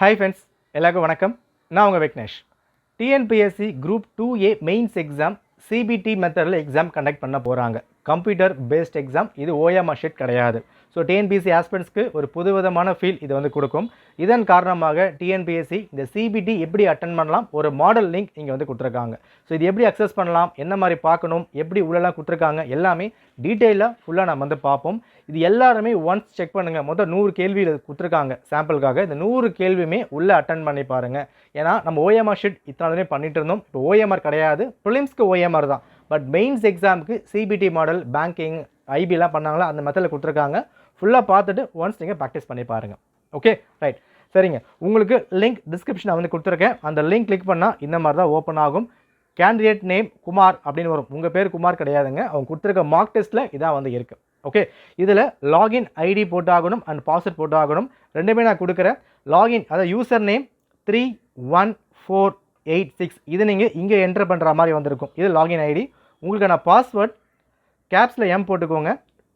Hi friends, எல்லாருக்கும் வணக்கம். நான் உங்கள் Vignesh. TNPSC group 2A mains exam CBT மெத்தடில் எக்ஸாம் கண்டக்ட் பண்ண போகிறாங்க. கம்ப்யூட்டர் பேஸ்ட் எக்ஸாம், இது ஓஎம்ஆர் ஷீட் கிடையாது. ஸோ டிஎன்பிஎஸ்சி ஆஸ்பிரண்ட்ஸ்க்கு ஒரு புதுவிதமான ஃபீல் இது வந்து கொடுக்கும். இதன் காரணமாக டிஎன்பிஎஸ்சி இந்த சிபிடி எப்படி அட்டன் பண்ணலாம், ஒரு மாடல் லிங்க் இங்கே வந்து கொடுத்துருக்காங்க. ஸோ இது எப்படி அக்சஸ் பண்ணலாம், என்ன மாதிரி பார்க்கணும், எப்படி உள்ளெல்லாம் கொடுத்துருக்காங்க, எல்லாமே டீட்டெயிலாக ஃபுல்லாக நம்ம வந்து பார்ப்போம். இது எல்லாருமே ஒன்ஸ் செக் பண்ணுங்கள். மொத்தம் 100 கேள்வி கொடுத்துருக்காங்க சாம்பிளுக்காக. இந்த 100 கேள்வியுமே உள்ளே அட்டன் பண்ணி பாருங்கள். ஏன்னா நம்ம ஓஎம்ஆர் ஷீட் இத்தனை பண்ணிட்டு இருந்தோம். இப்போ ஓஎம்ஆர் கிடையாது, ப்ரிலிம்ஸ்க்கு ஓஎம்ஆர் தான். பட் மெயின்ஸ் எக்ஸாமுக்கு சிபிடி மாடல், பேங்கிங், ஐபிலாம் பண்ணாங்களா அந்த மெத்தடில் கொடுத்துருக்காங்க. ஃபுல்லாக பார்த்துட்டு ஒன்ஸ் நீங்கள் ப்ராக்டிஸ் பண்ணி பாருங்கள். ஓகே, ரைட், சரிங்க. உங்களுக்கு லிங்க் டிஸ்கிரிப்ஷனில் வந்து கொடுத்துருக்கேன். அந்த லிங்க் கிளிக் பண்ணால் இந்த மாதிரி தான் ஓப்பன் ஆகும். கேண்டிடேட் நேம் குமார் அப்படின்னு வரும். உங்கள் பேர் குமார் கிடையாதுங்க, அவங்க கொடுத்துருக்க மார்க் டெஸ்ட்டில் இதான் வந்து இருக்குது. ஓகே, இதில் லாகின் ஐடி போட்டாகணும் அண்ட் பாஸ்வேர்ட் போட்டாகணும். ரெண்டுமே நான் கொடுக்குறேன். லாகின் அதாவது யூசர் நேம் 31486, இது நீங்கள் இங்கே என்டர் பண்ணுற மாதிரி வந்திருக்கும். இது லாகின் ஐடி. உங்களுக்கான பாஸ்வேர்ட் கேப்ஸில் எம் போட்டுக்கோங்க,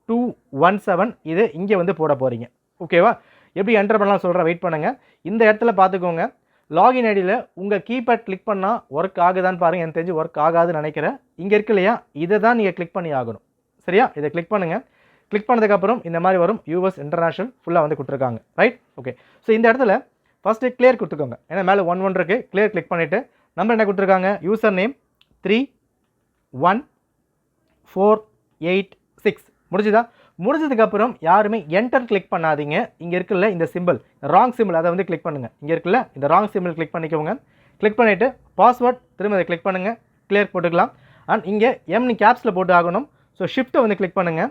217, இது இங்கே வந்து போட போகிறீங்க. ஓகேவா? எப்படி என்டர் பண்ணலாம் சொல்கிறேன், வெயிட் பண்ணுங்கள். இந்த இடத்துல பார்த்துக்கோங்க, லாகின் ஐடியில் உங்கள் கீபேட் கிளிக் பண்ணால் ஒர்க் ஆகுதான்னு பாருங்கள். எனக்கு தெரிஞ்சு ஒர்க் ஆகாதுன்னு நினைக்கிறேன். இங்கே இருக்கு இல்லையா, இதை தான் நீங்கள் கிளிக் பண்ணி ஆகணும். சரியா? இதை கிளிக் பண்ணுங்கள். கிளிக் பண்ணதுக்கப்புறம் இந்த மாதிரி வரும். யூஎஸ் இன்டர்நேஷனல் ஃபுல்லாக வந்து கொடுத்துருக்காங்க. Right, okay. ஸோ இந்த இடத்துல ஃபஸ்ட்டு கிளியர் கொடுத்துக்கோங்க. ஏன்னா மேலே 11 இருக்குது. கிளியர் கிளிக் பண்ணிவிட்டு நம்பர் என்ன கொடுத்துருக்காங்க, யூசர் நேம் 31486. முடிஞ்சுதா? முடிஞ்சதுக்கப்புறம் யாருமே என்டர் கிளிக் பண்ணாதீங்க. இங்கே இருக்குல்ல இந்த சிம்பிள், ராங் சிம்பிள், அதை வந்து கிளிக் பண்ணுங்கள். இங்கே இருக்குல்ல இந்த ராங் சிம்பிள் கிளிக் பண்ணிக்கோங்க. கிளிக் பண்ணிவிட்டு பாஸ்வேர்ட் திரும்ப அதை கிளிக் பண்ணுங்கள். கிளியர் போட்டுக்கலாம். அண்ட் இங்கே எம் கேப்ஸில் போட்டு ஆகணும். ஸோ ஷிஃப்ட்டை வந்து கிளிக் பண்ணுங்கள்.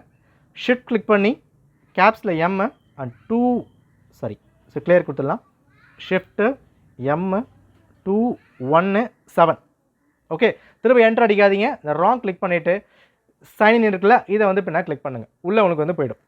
ஷிஃப்ட் கிளிக் பண்ணி கேப்ஸில் M and 2, sorry, so clear கொடுத்துடலாம். Shift M 217. ஓகே, திரும்ப என்டர் அடிக்காதீங்க. இந்த ராங் கிளிக் பண்ணிவிட்டு சைன் இன் இருக்குல்ல, இதை வந்து பின்னா கிளிக் பண்ணுங்கள். உள்ளே உங்களுக்கு வந்து போய்டும்.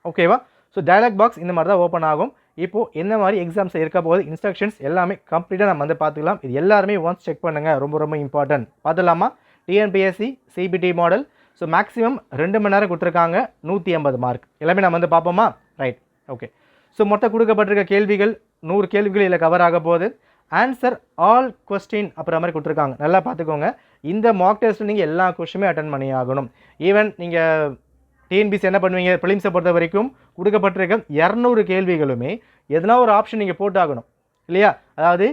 ஓகேவா? ஸோ டயலாக் பாக்ஸ் இந்த மாதிரி தான் ஓப்பன் ஆகும். இப்போது என்ன மாதிரி எக்ஸாம்ஸ் இருக்க போகுது, இன்ஸ்ட்ரக்ஷன்ஸ் எல்லாமே கம்ப்ளீட்டாக நம்ம வந்து பார்த்துக்கலாம். இது எல்லாருமே ஒன்ஸ் செக் பண்ணுங்கள், ரொம்ப ரொம்ப இம்பார்ட்டன்ட். பார்த்துலாமா? TNPSC CBT model. So maximum 2 மணி நேரம் கொடுத்துருக்காங்க, 180 மார்க். எல்லாமே நம்ம வந்து பார்ப்போமா? Right, okay. ஸோ மொத்தம் கொடுக்கப்பட்டிருக்க கேள்விகள் 100 கேள்விகள் இதில் கவர் ஆக போகுது. ஆன்சர் ஆல் கொஸ்டின் அப்புறம் மாதிரி கொடுத்துருக்காங்க. நல்லா பார்த்துக்கோங்க. இந்த மார்க் டெஸ்ட்டில் நீங்கள் எல்லா கொஸ்டினுமே அட்டன் பண்ணி ஆகணும். ஈவன் நீங்கள் டிஎன்பிசி என்ன பண்ணுவீங்க, ப்ரிலிம்ஸை பொறுத்த வரைக்கும் கொடுக்கப்பட்டிருக்க 200 கேள்விகளுமே எதனா ஒரு ஆப்ஷன் நீங்கள் போட்டாகணும் இல்லையா? அதாவது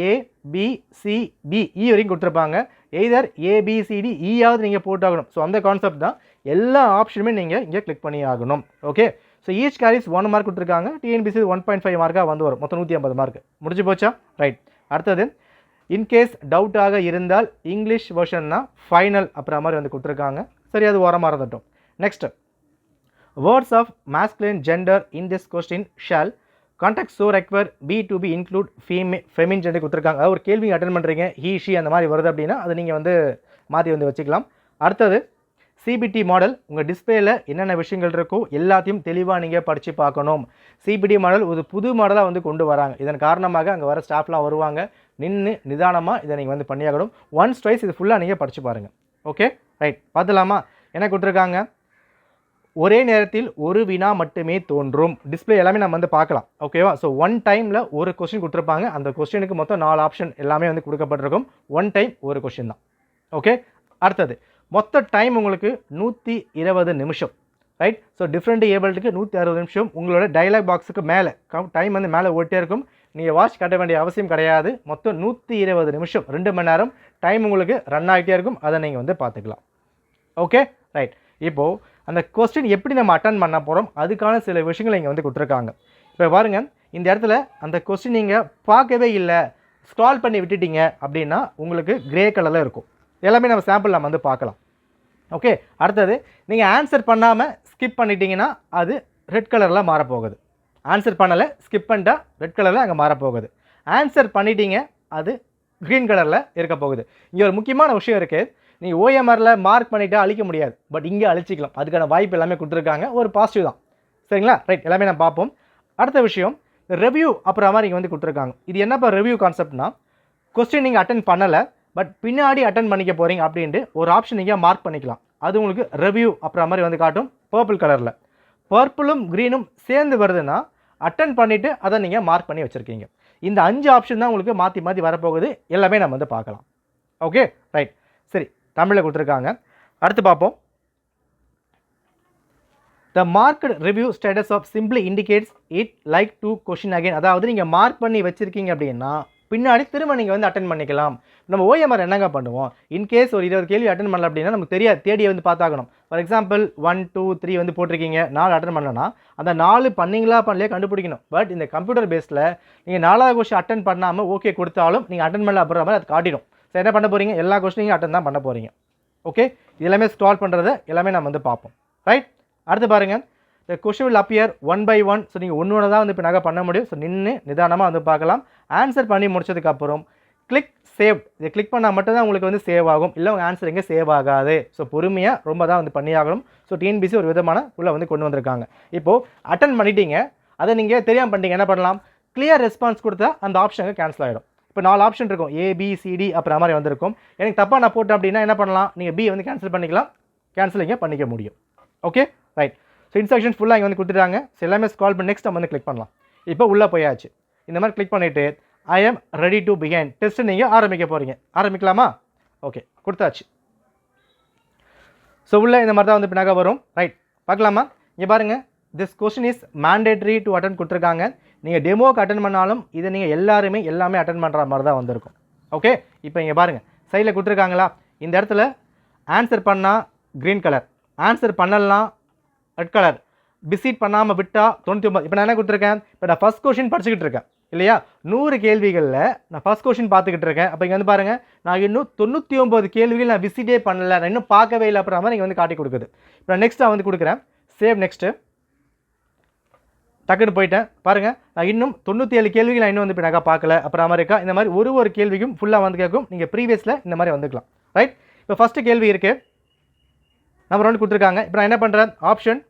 ABCD வரைக்கும் கொடுத்துருப்பாங்க. எய்தர் ABCD ஈயாவது நீங்கள் போட்டாகணும். ஸோ அந்த கான்செப்ட் தான். எல்லா ஆப்ஷனுமே நீங்கள் இங்கே கிளிக் பண்ணி ஆகணும். Okay, so each carries 1 mark கொடுத்துருக்காங்க. டிஎன்பிசி 1.5 மார்க்காக வந்து வரும். மொத்தம் 150 மார்க். முடிஞ்சு போச்சா? ரைட். அடுத்தது, இன்கேஸ் டவுட்டாக இருந்தால் இங்கிலீஷ் வெர்ஷன்னா ஃபைனல் அப்புறம் மாதிரி வந்து கொடுத்துருக்காங்க. சரி, அது ஓரமாக இருந்துட்டோம். Next, words of masculine gender in this question shall contact so require be to be include feminine gender கொடுத்துருக்காங்க. அதாவது ஒரு கேள்வி அட்டன் பண்ணுறீங்க, ஹீ ஷி அந்த மாதிரி வருது அப்படின்னா அது நீங்கள் வந்து மாற்றி வந்து வச்சுக்கலாம். அடுத்தது, சிபிடி மாடல் உங்கள் டிஸ்பிளேல என்னென்ன விஷயங்கள் இருக்கோ எல்லாத்தையும் தெளிவாக நீங்கள் படித்து பார்க்கணும். சிபிடி மாடல் ஒரு புது மாடலாக வந்து கொண்டு வராங்க. இதன் காரணமாக அங்கே வர ஸ்டாஃப்லாம் வருவாங்க. நின்று நிதானமாக இதை நீங்கள் வந்து பண்ணியாகணும். ஒன்ஸ் ட்வைஸ் இது ஃபுல்லாக நீங்கள் படித்து பாருங்கள். Okay, right. பார்த்துலாமா? என்ன கொடுத்துருக்காங்க, ஒரே நேரத்தில் ஒரு வினா மட்டுமே தோன்றும். டிஸ்பிளே எல்லாமே நம்ம வந்து பார்க்கலாம். ஓகேவா? ஸோ 1 டைமில் ஒரு கொஸ்டின் கொடுத்துருப்பாங்க. அந்த கொஸ்டினுக்கு மொத்தம் 4 ஆப்ஷன் எல்லாமே வந்து கொடுக்கப்பட்டிருக்கும். 1 டைம் ஒரு கொஸ்டின் தான். ஓகே, அடுத்தது, மொத்த டைம் உங்களுக்கு 120 நிமிஷம். ரைட். ஸோ டிஃப்ரெண்ட் ஏபிள்டுக்கு 160 நிமிஷம். உங்களோட டயலாக் பாக்ஸுக்கு மேலே டைம் வந்து மேலே ஓட்டே இருக்கும். நீங்கள் வாட்ச் கட்ட வேண்டிய அவசியம் கிடையாது. மொத்தம் 120 நிமிஷம், 2 மணி நேரம் டைம் உங்களுக்கு ரன் ஆகிட்டே இருக்கும். அதை நீங்கள் வந்து பார்த்துக்கலாம். Okay, right. இப்போது அந்த கொஸ்டின் எப்படி நம்ம அட்டன் பண்ண போகிறோம், அதுக்கான சில விஷயங்களை இங்கே வந்து கொடுத்துருக்காங்க. இப்போ பாருங்கள், இந்த இடத்துல அந்த கொஸ்டின் நீங்கள் பார்க்கவே இல்லை, ஸ்க்ரால் பண்ணி விட்டுட்டீங்க அப்படின்னா உங்களுக்கு கிரே கலரில் இருக்கும். எல்லாமே நம்ம சாம்பிள் நம்ம வந்து பார்க்கலாம். ஓகே, அடுத்தது, நீங்கள் ஆன்சர் பண்ணாமல் ஸ்கிப் பண்ணிட்டீங்கன்னா அது ரெட் கலரில் மாறப்போகுது. ஆன்சர் பண்ணலை, ஸ்கிப் பண்ணிட்டா ரெட் கலரில் அங்கே மாறப்போகுது. ஆன்சர் பண்ணிட்டீங்க, அது க்ரீன் கலரில் இருக்க போகுது. இங்கே ஒரு முக்கியமான விஷயம் இருக்குது. நீங்கள் ஓஎம்ஆரில் மார்க் பண்ணிவிட்டு அழிக்க முடியாது, பட் இங்கே அழிச்சிக்கலாம். அதுக்கான வாய்ப்பு எல்லாமே கொடுத்துருக்காங்க. ஒரு பாசிட்டிவ் தான். சரிங்களா? ரைட், எல்லாமே நம்ம பார்ப்போம். அடுத்த விஷயம், ரிவ்யூ அப்புறம் மாதிரி இங்கே வந்து கொடுத்துருக்காங்க. இது என்னப்பா ரிவ்யூ கான்செப்ட்னா, கொஸ்டின் நீங்கள் அட்டன் பண்ணலை பட் பின்னாடி அட்டன் பண்ணிக்க போகிறீங்க அப்படின்ட்டு ஒரு ஆப்ஷன் நீங்கள் மார்க் பண்ணிக்கலாம். அது உங்களுக்கு ரிவ்யூ அப்புறம் மாதிரி வந்து காட்டும் பர்பிள் கலரில். பர்பிளும் க்ரீனும் சேர்ந்து வருதுன்னா அட்டன் பண்ணிவிட்டு அதை நீங்கள் மார்க் பண்ணி வச்சுருக்கீங்க. இந்த 5 ஆப்ஷன் தான் உங்களுக்கு மாற்றி மாற்றி வரப்போகுது, எல்லாமே நம்ம வந்து பார்க்கலாம். Okay right. சரி, தமிழில் கொடுத்துருக்காங்க. அடுத்து பார்ப்போம். The marked review status of simply indicates it like to question again. அதாவது நீங்கள் மார்க் பண்ணி வச்சுருக்கீங்க அப்படின்னா பின்னாடி திரும்ப நீங்கள் வந்து அட்டன் பண்ணிக்கலாம். நம்ம ஓஎம்ஆர் என்னங்க பண்ணுவோம், இன்கேஸ் ஒரு 20 கேள்வி அட்டன் பண்ணல அப்படின்னா நமக்கு தெரியாது, தேடியை வந்து பார்த்தாகணும். ஃபார் எக்ஸாம்பிள் 1 2 3 வந்து போட்டிருக்கீங்க, 4 அட்டன் பண்ணலன்னா அந்த 4 பண்ணீங்களா பண்ணலையே கண்டுபிடிக்கணும். பட் இந்த கம்ப்யூட்டர் பேஸில் நீங்கள் 4வது கொஸ்டின் அட்டன் பண்ணாமல் ஓகே கொடுத்தாலும் நீங்கள் அட்டன் பண்ணல அப்படின்ற மாதிரி அது காட்டிடும். ஸோ என்ன பண்ண போகிறீங்க, எல்லா கொஸ்டினையும் அட்டன் தான் பண்ண போகிறீங்க. ஓகே, இது எல்லாமே ஸ்க்ரால் பண்ணுறது எல்லாமே நம்ம வந்து பார்ப்போம். ரைட். அடுத்து பாருங்கள், the question will appear one by one. So நீங்கள் ஒன்று தான் வந்து இப்போ நாங்கள் பண்ண முடியும். ஸோ நின்று நிதானமாக வந்து பார்க்கலாம். ஆன்சர் பண்ணி முடிச்சதுக்கப்புறம் கிளிக் சேவ், இதை கிளிக் பண்ணால் மட்டும்தான் உங்களுக்கு வந்து சேவ் ஆகும், இல்லை உங்கள் ஆன்சர் எங்கே சேவ் ஆகாது. ஸோ பொறுமையாக ரொம்ப தான் வந்து பண்ணி ஆகணும். ஸோ டிஎன்பிசி ஒரு விதமான உள்ளே வந்து கொண்டு வந்திருக்காங்க. இப்போது அட்டன் பண்ணிட்டீங்க, அதை நீங்கள் தெரியாமல் பண்ணிட்டீங்க, என்ன பண்ணலாம், கிளியர் ரெஸ்பான்ஸ் கொடுத்தா அந்த ஆப்ஷனுக்கு கேன்சல் ஆகிடும். இப்போ 4 ஆப்ஷன் இருக்கும், ABCD அப்புறம் மாதிரி வந்திருக்கும். எனக்கு தப்பாக நான் போட்டேன் அப்படின்னா என்ன பண்ணலாம், நீங்கள் B வந்து கேன்சல் பண்ணிக்கலாம், கேன்சல் இங்கே பண்ணிக்க முடியும். Okay right. ஸோ இன்ஸ்ட்ரக்ஷன்ஸ் ஃபுல்லாக இங்கே வந்து கொடுத்துட்டாங்க. ஸோ எல்லாமே ஸ்க்ரால் பண்ணி நெக்ஸ்ட் நம்ம வந்து கிளிக் பண்ணலாம். இப்போ உள்ளே போயாச்சு. இந்த மாதிரி கிளிக் பண்ணிவிட்டு I am ready to begin test நீங்கள் ஆரம்பிக்க போகிறீங்க. ஆரம்பிக்கலாமா? ஓகே, கொடுத்தாச்சு. ஸோ உள்ளே இந்த மாதிரி தான் வந்து பின்னாக வரும். ரைட், பார்க்கலாமா? இங்கே பாருங்கள், this question is mandatory to attend கொடுத்துருக்காங்க. நீங்கள் டெமோக்கு அட்டன் பண்ணாலும் இதை நீங்கள் எல்லாமே அட்டன் பண்ணுற மாதிரி தான் வந்திருக்கும். ஓகே, இப்போ இங்கே பாருங்கள், சைடில் கொடுத்துருக்காங்களா, இந்த இடத்துல ஆன்சர் பண்ணால் க்ரீன் கலர், ஆன்சர் பண்ணலாம் ரெட் கலர், விசிட் பண்ணாமல் விட்டால் 99. இப்போ நான் என்ன கொடுத்துருக்கேன், இப்போ நான் ஃபஸ்ட் கொஸ்டின் படிச்சுக்கிட்டு இருக்கேன் இல்லையா, 100 கேள்விகளில் நான் ஃபஸ்ட் கொஸ்டின் பார்த்துக்கிட்டு இருக்கேன். அப்போ இங்கே வந்து பாருங்கள், நான் இன்னும் 99 கேள்விகள் நான் விசிட்டே பண்ணலை, நான் இன்னும் பார்க்கவே இல்லை அப்புறம் மாதிரி இங்கே வந்து காட்டி கொடுக்குது. இப்போ நான் நெக்ஸ்ட் நான் வந்து கொடுக்குறேன், சேவ் நெக்ஸ்ட்டு, டக்குன்னு போயிட்டேன். பாருங்கள், நான் இன்னும் 97 கேள்விகள் நான் இன்னும் வந்து இப்போ நான் பார்க்கல அப்புறம் மாதிரி இருக்கா. இந்த மாதிரி ஒரு கேள்விக்கும் ஃபுல்லாக வந்து கேட்கும். நீங்கள் ப்ரீவியஸில் இந்த மாதிரி வந்துக்கலாம். ரைட். இப்போ ஃபஸ்ட்டு கேள்வி இருக்குது, நம்பர் 1 கொடுத்துருக்காங்க. இப்போ நான் என்ன பண்ணுறேன், ஆப்ஷன்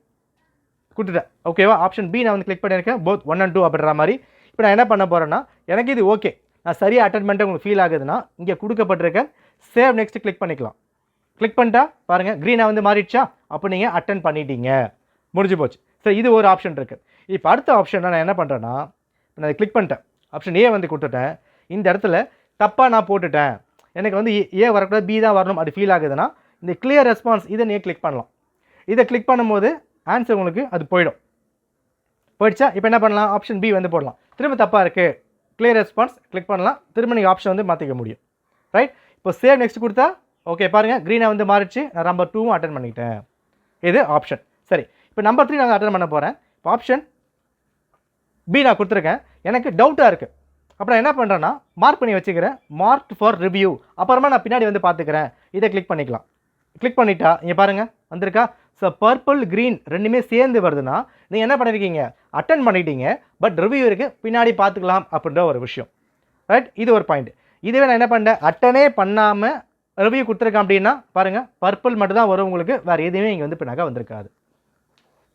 கொடுத்துட்டேன். ஓகேவா, ஆப்ஷன் B நான் வந்து கிளிக் பண்ணியிருக்கேன், போத் 1 and 2 அப்படின்ற மாதிரி. இப்போ நான் என்ன பண்ண போகிறேன்னா, எனக்கு இது ஓகே, நான் சரியாக அட்டன் பண்ணிட்டு உங்களுக்கு ஃபீல் ஆகுதுன்னா இங்கே கொடுக்கப்பட்டிருக்கேன் சேவ் நெக்ஸ்ட் கிளிக் பண்ணிக்கலாம். கிளிக் பண்ணிட்டா பாருங்கள் க்ரீனாக வந்து மாறிடுச்சா, அப்போ நீங்கள் அட்டன் பண்ணிட்டீங்க, முடிஞ்சு போச்சு. சரி, இது ஒரு ஆப்ஷன் இருக்குது. இப்போ அடுத்த ஆப்ஷன் நான் என்ன பண்ணுறேன்னா, நான் கிளிக் பண்ணிட்டேன், ஆப்ஷன் A வந்து கொடுத்துட்டேன். இந்த இடத்துல தப்பாக நான் போட்டுட்டேன், எனக்கு வந்து A வரக்கூடாது B தான் வரணும் அப்படி ஃபீல் ஆகுதுன்னா இந்த கிளியர் ரெஸ்பான்ஸ் இதை நீங்கள் கிளிக் பண்ணலாம். இதை கிளிக் பண்ணும்போது ஆன்சர் உங்களுக்கு அது போயிடுச்சா. இப்போ என்ன பண்ணலாம், ஆப்ஷன் B வந்து போடலாம். திரும்ப தப்பாக இருக்குது, கிளியர் ரெஸ்பான்ஸ் கிளிக் பண்ணலாம், திரும்ப நீங்கள் ஆப்ஷன் வந்து மாற்றிக்க முடியும். ரைட். இப்போ சேவ் நெக்ஸ்ட் கொடுத்தா ஓகே, பாருங்கள் க்ரீனாக வந்து மாறிடுச்சு, நான் நம்பர் 2 அட்டன் பண்ணிக்கிட்டேன். இது ஆப்ஷன். சரி, இப்போ நம்பர் 3 நான் அட்டன் பண்ண போகிறேன். இப்போ ஆப்ஷன் B நான் கொடுத்துருக்கேன், எனக்கு டவுட்டாக இருக்குது. அப்புறம் என்ன பண்ணுறேன்னா மார்க் பண்ணி வச்சுக்கிறேன், மார்க் ஃபார் ரிவ்யூ, அப்புறமா நான் பின்னாடி வந்து பார்த்துக்கிறேன். இதை கிளிக் பண்ணிக்கலாம். கிளிக் பண்ணிட்டா இங்கே பாருங்கள் வந்திருக்கா. ஸோ பர்பிள் க்ரீன் ரெண்டுமே சேர்ந்து வருதுன்னா நீங்கள் என்ன பண்ணியிருக்கீங்க, அட்டன் பண்ணிட்டீங்க, பட் ரிவ்யூ இருக்குது பின்னாடி பார்த்துக்கலாம் அப்படின்ற ஒரு விஷயம். ரைட், இது ஒரு பாயிண்ட். இதுவே நான் என்ன பண்ணேன், அட்டனே பண்ணாமல் ரிவ்யூ கொடுத்துருக்கேன் அப்படின்னா பாருங்கள் பர்பிள் மட்டும் தான் வரும் உங்களுக்கு, வேறு எதுவுமே இங்கே வந்து பின்னாக வந்திருக்காது.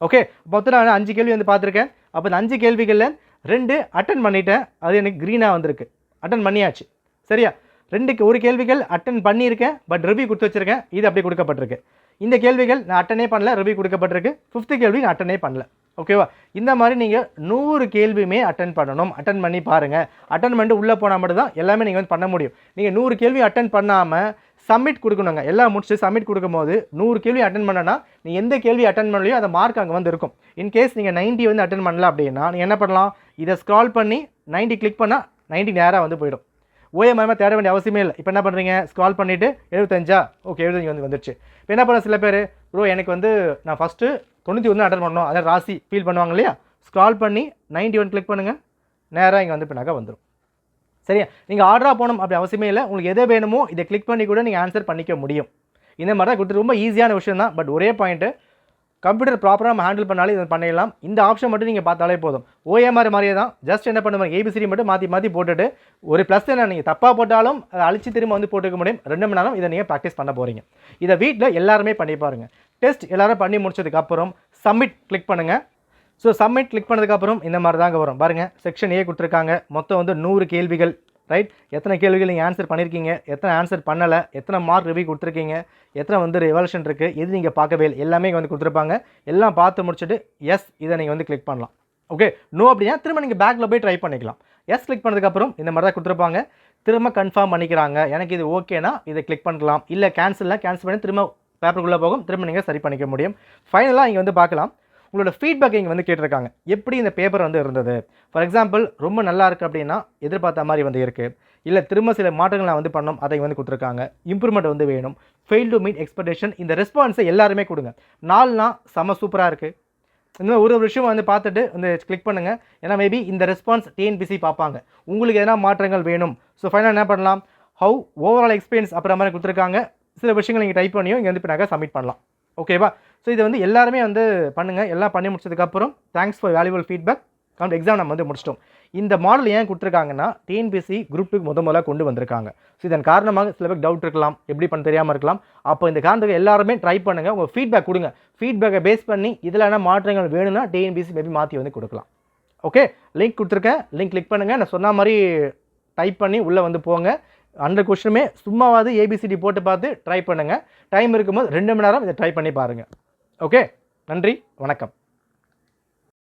ஓகே, மொத்தம் நான் 5 கேள்வி வந்து பார்த்துருக்கேன். அப்போ இந்த 5 கேள்விகளில் 2 அட்டன் பண்ணிட்டேன், அது எனக்கு க்ரீனாக வந்திருக்கு, அட்டன் பண்ணியாச்சு. சரியா, 1 கேள்விகள் அட்டன் பண்ணியிருக்கேன், பட் ரிவ்யூ கொடுத்து வச்சுருக்கேன், இது அப்படியே கொடுக்கப்பட்டிருக்கு. இந்த கேள்விகள் நான் அட்டனே பண்ணல, ரிவ்யூ கொடுக்கப்பட்டிருக்கு. 5th கேள்வி நான் அட்டனே பண்ணல. ஓகேவா, இந்த மாதிரி நீங்கள் 100 கேள்வியுமே அட்டன் பண்ணணும். அட்டன் பண்ணி பாருங்கள், அட்டன் பண்ணிட்டு உள்ளே போனால் மட்டும் தான் எல்லாமே நீங்கள் வந்து பண்ண முடியும். நீங்கள் 100 கேள்வி அட்டன் பண்ணாமல் சப்மிட் கொடுக்கணுங்க. எல்லாம் முடிச்சுட்டு சப்மிட் கொடுக்கும்போது 100 கேள்வி அட்டன் பண்ணனா நீங்கள் எந்த கேள்வி அட்டன் பண்ணலையோ அந்த மார்க் அங்கே வந்து இருக்கும். இன்கேஸ் நீங்கள் 90 வந்து அட்டன் பண்ணல அப்படின்னா நீங்கள் என்ன பண்ணலாம், இதை ஸ்க்ரால் பண்ணி 90 கிளிக் பண்ணால் 90 நேராக வந்து போயிடும். ஓஎம்ஆர் தேட வேண்டிய அவசியமே இல்லை. இப்போ என்ன பண்ணுறீங்க, ஸ்க்ரால் பண்ணிவிட்டு 75 ஓகே 75 வந்து வந்துடுச்சு. இப்போ என்ன பண்ண, சில பேர் ப்ரோ எனக்கு வந்து நான் ஃபஸ்ட்டு 91 அட்டன் பண்ணணும், அதை ராசி ஃபீல் பண்ணுவாங்க இல்லையா, ஸ்க்ரால் பண்ணி 91 கிளிக் பண்ணுங்கள், நேராக இங்கே வந்து பின்னாக வந்துடும். சரியா, நீங்கள் ஆர்டராக போகணும் அப்படி அவசியமே இல்லை, உங்களுக்கு எதை வேணுமோ இதை கிளிக் பண்ணி கூட நீங்கள் ஆன்சர் பண்ணிக்க முடியும். இந்த மாதிரி தான் கொடுத்து ரொம்ப ஈஸியான விஷயம் தான். பட் ஒரே பாயிண்ட்டு, கம்ப்யூட்டர் ப்ராப்பராக நம்ம ஹேண்டில் பண்ணாலே இதை பண்ணிடலாம். இந்த ஆப்ஷன் மட்டும் நீங்கள் பார்த்தாலே போதும். ஓஎம்ஆர் மாதிரியே தான், ஜஸ்ட் என்ன பண்ணுவாங்க, ABCD மட்டும் மாற்றி போட்டுட்டு ஒரு ப்ளஸ் என்ன, நீங்கள் தப்பாக போட்டாலும் அதை அழிச்சு திரும்ப வந்து போட்டுக்க முடியும். 2 மணி நேரம் இதை நீங்கள் ப்ராக்டிஸ் பண்ண போகிறீங்க. இதை வீட்டில் எல்லாருமே பண்ணி பாருங்கள். டெஸ்ட் எல்லோரும் பண்ணி முடிச்சதுக்கப்புறம் சப்மிட் கிளிக் பண்ணுங்கள். ஸோ சப்மிட் கிளிக் பண்ணதுக்கப்புறம் இந்த மாதிரி தாங்க வரும். பாருங்கள், செக்ஷன் A கொடுத்துருக்காங்க, மொத்தம் வந்து 100 கேள்விகள். ரைட், எத்தனை கேள்விகள் நீங்கள் ஆன்சர் பண்ணியிருக்கீங்க, எத்தனை ஆன்சர் பண்ணலை, எத்தனை மார்க் ரிவ்யூ கொடுத்துருக்கீங்க, எத்தனை வந்து எவல்யூஷன் இருக்குது, எது நீங்கள் பார்க்கவே இல்லை, எல்லாமே இங்கே வந்து கொடுத்துருப்பாங்க. எல்லாம் பார்த்து முடிச்சுட்டு எஸ் இதை நீங்கள் வந்து கிளிக் பண்ணலாம். ஓகே, நோ அப்படின்னா திரும்ப நீங்கள் பேக்கில் போய் ட்ரை பண்ணிக்கலாம். எஸ் கிளிக் பண்ணதுக்கப்புறம் இந்த மாதிரி தான் கொடுத்துருப்பாங்க. திரும்ப கன்ஃபார்ம் பண்ணிக்கிறாங்க. எனக்கு இது ஓகேனா இதை கிளிக் பண்ணலாம். இல்லை கேன்சல் பண்ணி திரும்ப பேப்பருக்குள்ளே போகும். திரும்ப நீங்கள் சரி பண்ணிக்க முடியும். ஃபைனலாக இங்கே வந்து பார்க்கலாம், உங்களோட ஃபீட்பேக் இங்கே வந்து கேட்டிருக்காங்க. எப்படி இந்த பேப்பர் வந்து இருந்தது? ஃபார் எக்ஸாம்பிள் ரொம்ப நல்லா இருக்குது அப்படின்னா எதிர்பார்த்த மாதிரி வந்து இருக்குது. இல்லை திரும்ப சில மாற்றங்கள் நான் வந்து பண்ணோம், அதை வந்து கொடுத்துருக்காங்க. இம்ப்ரூவ்மெண்ட் வந்து வேணும். Fail to meet expectation. இந்த ரெஸ்பான்ஸை எல்லாருமே கொடுங்க. 4 நாள் செம சூப்பராக இருக்குது. இந்த ஒரு விஷயம் வந்து பார்த்துட்டு வந்து கிளிக் பண்ணுங்கள். ஏன்னா மேபி இந்த ரெஸ்பான்ஸ் டிஎன்பிசி பார்ப்பாங்க. உங்களுக்கு எதனா மாற்றங்கள் வேணும். ஸோ ஃபைனலாக என்ன பண்ணலாம், ஹவு ஓவரால் எக்ஸ்பீரியன்ஸ் அப்புறம் மாதிரி கொடுத்துருக்காங்க. சில விஷயங்கள் நீங்கள் டைப் பண்ணியும் இங்கே வந்து இப்போ சப்மிட் பண்ணலாம். ஓகேவா? ஸோ இதை வந்து எல்லாருமே வந்து பண்ணுங்கள். எல்லாம் பண்ணி முடிச்சதுக்கப்புறம் thanks for valuable feedback. Exam நம்ம வந்து முடிச்சிட்டோம். இந்த மாடல் ஏன் கொடுத்துருக்காங்கன்னா டிஎன்பிசி குரூப் 2 முதல்ல கொண்டு வந்திருக்காங்க. ஸோ இதன் காரணமாக சில பேருக்கு டவுட் இருக்கலாம், எப்படி பண்ண தெரியாமல் இருக்கலாம். அப்போ இந்த காரணத்துக்கு எல்லாருமே ட்ரை பண்ணுங்கள். உங்கள் ஃபீட்பேக் கொடுங்க. ஃபீட்பேக்கை பேஸ் பண்ணி இதில் என்ன மாற்றங்கள் வேணும்னா டிஎன்பிசி மேபி மாற்றி வந்து கொடுக்கலாம். ஓகே, லிங்க் கொடுத்துருக்கேன். லிங்க் கிளிக் பண்ணுங்கள். நான் சொன்ன மாதிரி டைப் பண்ணி உள்ளே வந்து போங்க. அந்த கொஸ்டினுமே சும்மாவாது ஏபிசிடி போட்டு பார்த்து ட்ரை பண்ணுங்கள். டைம் இருக்கும்போது 2 மணி நேரம் இதை ட்ரை பண்ணி பாருங்கள். ஓகே, நன்றி, வணக்கம்.